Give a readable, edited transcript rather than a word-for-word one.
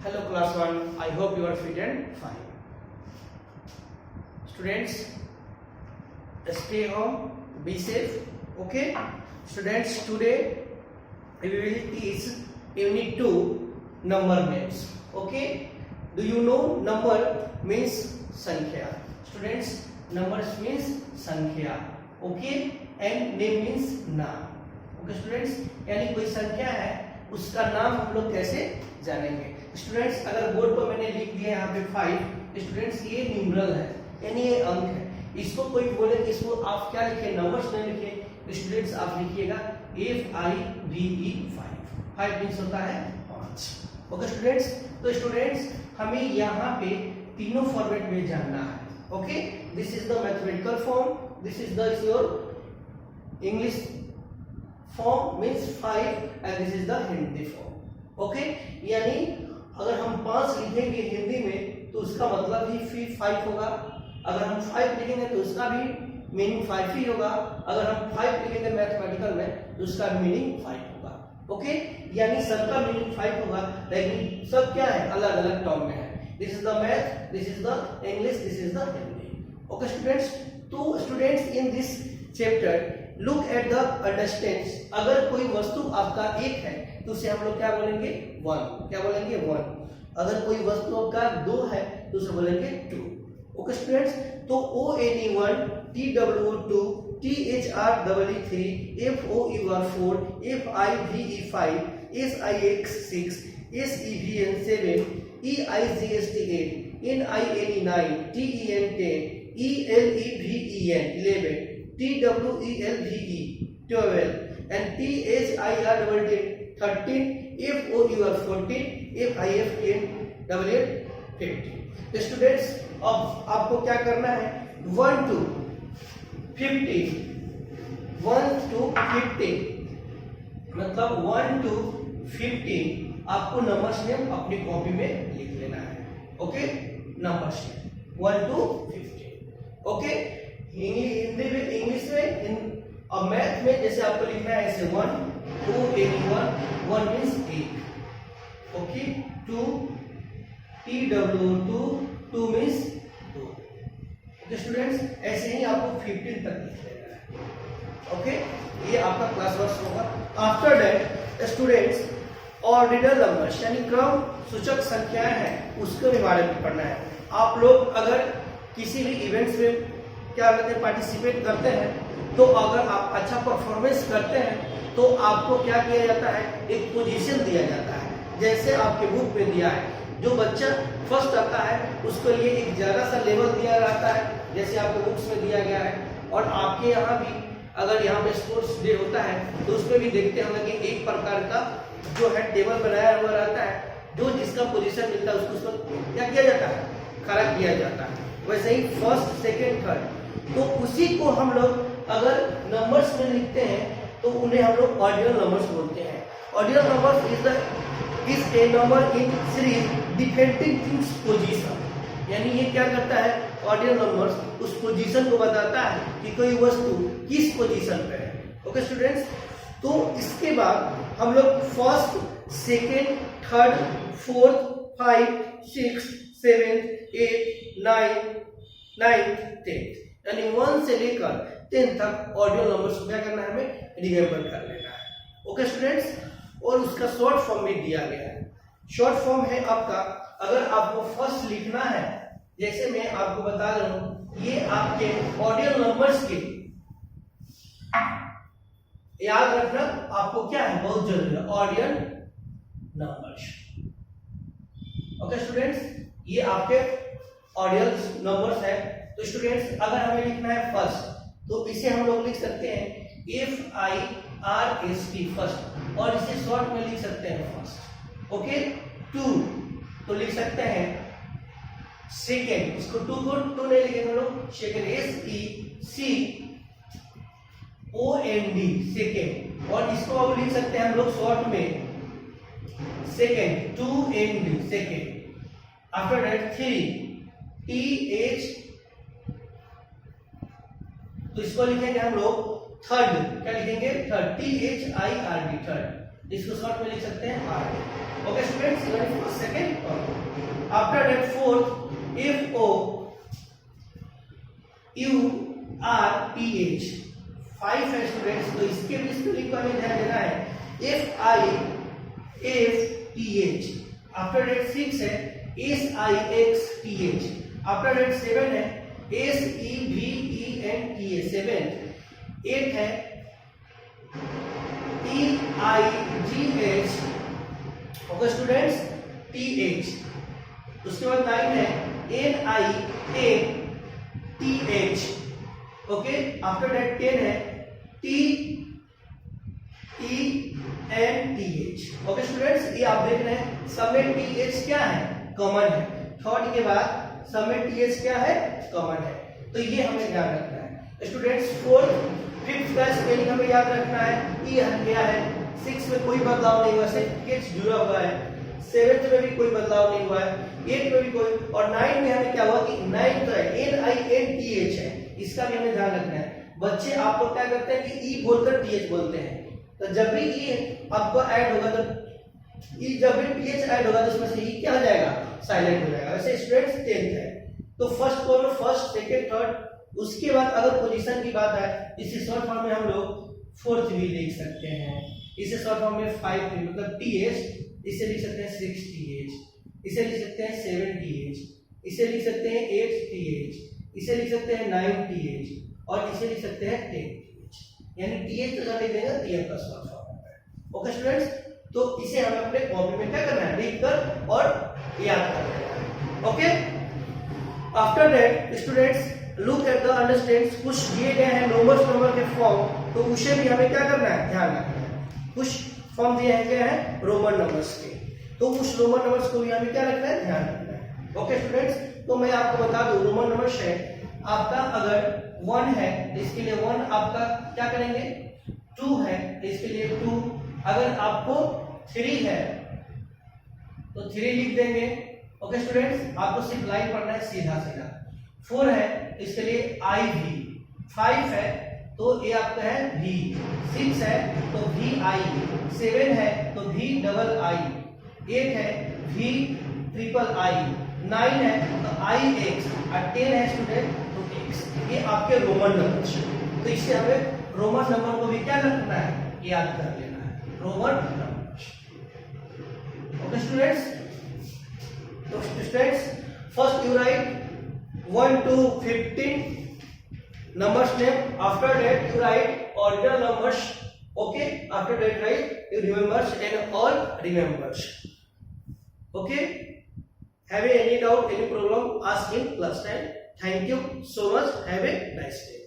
Hello class 1, I hope you are fit and fine. Students, stay home, be safe, okay? Students, today we will teach unit 2 number names, okay? Do you know number means sankhya? Students, numbers means sankhya, okay? And name means नाम, okay students? यानी कोई संख्या है उसका नाम हम लोग कैसे जानेंगे? स्टूडेंट्स, अगर बोर्ड पर मैंने लिख दिया यहाँ पे 5, स्टूडेंट्स ये न्यूमरल है यानी ये अंक है। इसको कोई बोले कि इसको आप क्या लिखे, नंबर्स नहीं लिखे, स्टूडेंट्स आप लिखिएगा FIVE 5 मींस होता है 5। ओके स्टूडेंट्स, तो स्टूडेंट्स हमें यहाँ पे तीनों फॉर्मेट में जानना है। Okay, this is the mathematical form, this is the your English form means 5 and this is the Hindi form. Okay, यानी अगर हम 5 लिखेंगे हिंदी में तो उसका मतलब ही फिर 5 होगा, अगर हम 5 लिखेंगे तो उसका भी मीनिंग 5 ही होगा, अगर हम 5 लिखेंगे मैथमेटिकल में तो उसका मीनिंग 5 होगा। ओके, यानी सबका मीनिंग 5 होगा, लेकिन सब क्या है, अलग अलग टर्म में है। This is the math, this is the English, this is the Hindi. Okay students, तो students in this chapter look at the understands. अगर कोई वस्तु आपका 1 है तो उसे हम लोग क्या बोलेंगे, 1। क्या बोलेंगे, 1। अगर कोई वस्तु आपका 2 है तो उसे बोलेंगे 2। ओके स्टूडेंट्स, तो ONE1, TWO2, THREE3, FOUR4, FIVE5, SIX6, SEVN7, EIGST8, NINE9, TEN10, ELEVEN11, TWELVE 12 and THIR 13, FOUR 14, FIF10, FF 15। तो स्टूडेंट्स अब आपको क्या करना है, 1 to 50 मतलब 1 to 50 आपको नंबर्स नेम अपनी कॉपी में लिख लेना है। Okay, numbers name 1 to 50। Okay, Hindi में, इंग्लिश में, और मैथ में जैसे आपको लिखना है ऐसे 1, 2, 1 means 1। Okay, 2, TWO2, 2 means 2। Okay students, ऐसे ही आपको 15 तक लिख लेना है। ओके, ये आपका क्लास वर्क होगा। After that students ordinal numbers यानी क्रम सूचक संख्याएं हैं उसके बारे में पढ़ना है। आप लोग अगर किसी भी इवेंट्स में क्या करते हैं, पार्टिसिपेट करते हैं, तो अगर आप अच्छा परफॉर्मेंस करते हैं तो आपको क्या किया जाता है, एक पोजीशन दिया जाता है। जैसे आपके बुक में दिया है, जो बच्चा फर्स्ट आता है उसके लिए एक ज्यादा सा लेवल दिया जाता है, जैसे आपको बुक्स में दिया गया है। और आपके यहाँ भी अगर यहाँ पे स्पोर्ट्स डे होता है तो उसमें भी देखते होंगे कि एक प्रकार का जो है टेबल बनाया हुआ रहता है, जो जिसका पोजीशन मिलता है उसको क्या किया जाता है, खड़ा किया जाता है। वैसे ही फर्स्ट, सेकेंड, थर्ड, तो उसी को हम लोग अगर नंबर्स में लिखते हैं तो उन्हें हम लोग ऑर्डिनल नंबर्स बोलते हैं। Ordinal numbers is a number in series defending its position, यानी ये क्या करता है, ऑर्डिनल नंबर्स उस पोजीशन को बताता है कि कोई वस्तु किस पोजीशन पे है। ओके स्टूडेंट्स, तो इसके बाद हम लोग फर्स्ट, सेकेंड, थर्ड, फोर्थ, 5, 6, 7, 8, 9, 10 यानी 1 से लेकर 10 तक ऑर्डिनल नंबर्स को क्या करना है, हमें रिमेंबर कर लेना है। ओके स्टूडेंट्स, और उसका शॉर्ट फॉर्म में दिया गया है। शॉर्ट फॉर्म है आपका, अगर आपको फर्स्ट लिखना है, जैसे मैं आपको बता रहा हूं, ये आपके ऑर्डिनल नंबर्स के याद रखना आपको क्या है, बहुत जरूरी है, ऑर्डिनल नंबर्स। ओके स्टूडेंट्स, ये आपके ऑर्डिनल नंबर्स है। तो स्टूडेंट्स अगर हमें लिखना है फर्स्ट तो इसे हम लोग लिख सकते हैं FIRST फर्स्ट, और इसे शॉर्ट में लिख सकते हैं फर्स्ट। ओके, 2 तो लिख सकते हैं सेकेंड, इसको 2 को 2 नहीं लिखेंगे हम लोग, सेकेंड SECOND सेकेंड, और इसको अब लिख सकते हैं हम लोग शॉर्ट में second, 2ND second. After that 3 TH, तो इसको लिखेंगे हम लोग थर्ड, क्या लिखेंगे, थर्ड, THIRD थर्ड, इसको शॉर्ट में लिख सकते हैं R. Okay students, first, second और that fourth, F O U R T H 5 है स्टूडेंट्स, तो इसके भी स्पेलिंग को हमें ध्यान देना है, F I F T H। After date 6 है S I X T H। After date 7 है S E V E N T H 7। 8 है E I G H, okay students, T H। उसके बाद 9 है N I A T H, okay. After date 10 है T E N T H, okay students. ये आप देख रहे हैं सब में T H क्या है, कॉमन है। थर्ड के बाद सब में T H क्या है, कॉमन है, तो ये हमें ध्यान रखना है स्टूडेंट्स। फोर्थ फिफ्थ का स्पेलिंग हमें याद रखना है, E क्या है, 6 में कोई बदलाव नहीं हुआ, सिर्फ H जुड़ा हुआ है। 7th में भी कोई बदलाव नहीं हुआ है, 8 में भी कोई, और 9 में हमें क्या हुआ कि 9 तो है N I N T H है, इसका भी हमें ध्यान रखना है। बच्चे आप लोग क्या करते हैं कि E बोलकर TH बोलते हैं, तो जब भी E आपको ऐड होगा तो E, जब भी TH ऐड होगा तो उसमें से E क्या हो जाएगा, साइलेंट हो जाएगा। वैसे स्टूडेंट्स 10th है, तो first column first second third. उसके बाद अगर पोजीशन की बात है, इसे शॉर्ट फॉर्म में हम लोग फोर्थ भी लिख सकते हैं, इसे शॉर्ट फॉर्म में 5 मतलब TH, इसे लिख सकते हैं 6 TH, इसे लिख सकते हैं 7 TH, इसे लिख सकते हैं 8 TH, इसे लिख सकते हैं 9 TH, और इसे लिख सकते हैं 10 TH, यानी TH तो लिख देंगे TH का शॉर्ट फॉर्म है, ओके स्टूडेंट्स। तो इसे हमें अपने कॉपी में क्या करना है, लिख कर और याद कर लेना है, okay. After that students look at the understand, कुछ दिए गए हैं नंबर के फॉर्म, तो उसे भी हमें क्या करना है, ध्यान रखना है। कुछ फॉर्म दिए गए हैं रोमन नंबर्स के, तो उस रोमन नंबर्स को भी हमें क्या रखना है, ध्यान रखना है, ओके स्टूडेंट्स। तो मैं आपको बता दूं रोमन नंबर्स है आपका, अगर 1 है तो इसके लिए 1 आपका क्या करेंगे, 2 है तो इसके लिए 2, अगर आपको 3 है तो 3 लिख देंगे, ओके स्टूडेंट्स। आपको सिर्फ लाइन पढ़ना है सीधा सीधा। 4 है इसके लिए I V, 5 है तो ये आपका है V, 6 है तो V I, 7 है तो V डबल I, 8 है V ट्रिपल I, 9 है तो I X, और 10 है स्टूडेंट तो X। ये आपके रोमन नंबर है, तो इससे हमें रोमन नंबर को भी क्या करना है, याद कर लेना है, रोमन नंबर, ओके स्टूडेंट्स। तो students first you right 1 to 15 numbers name, after that you write ordinal numbers, okay, after that write you remembers and all remembers, okay. Have any doubt, any problem, ask in class time. Thank you so much, have a nice day.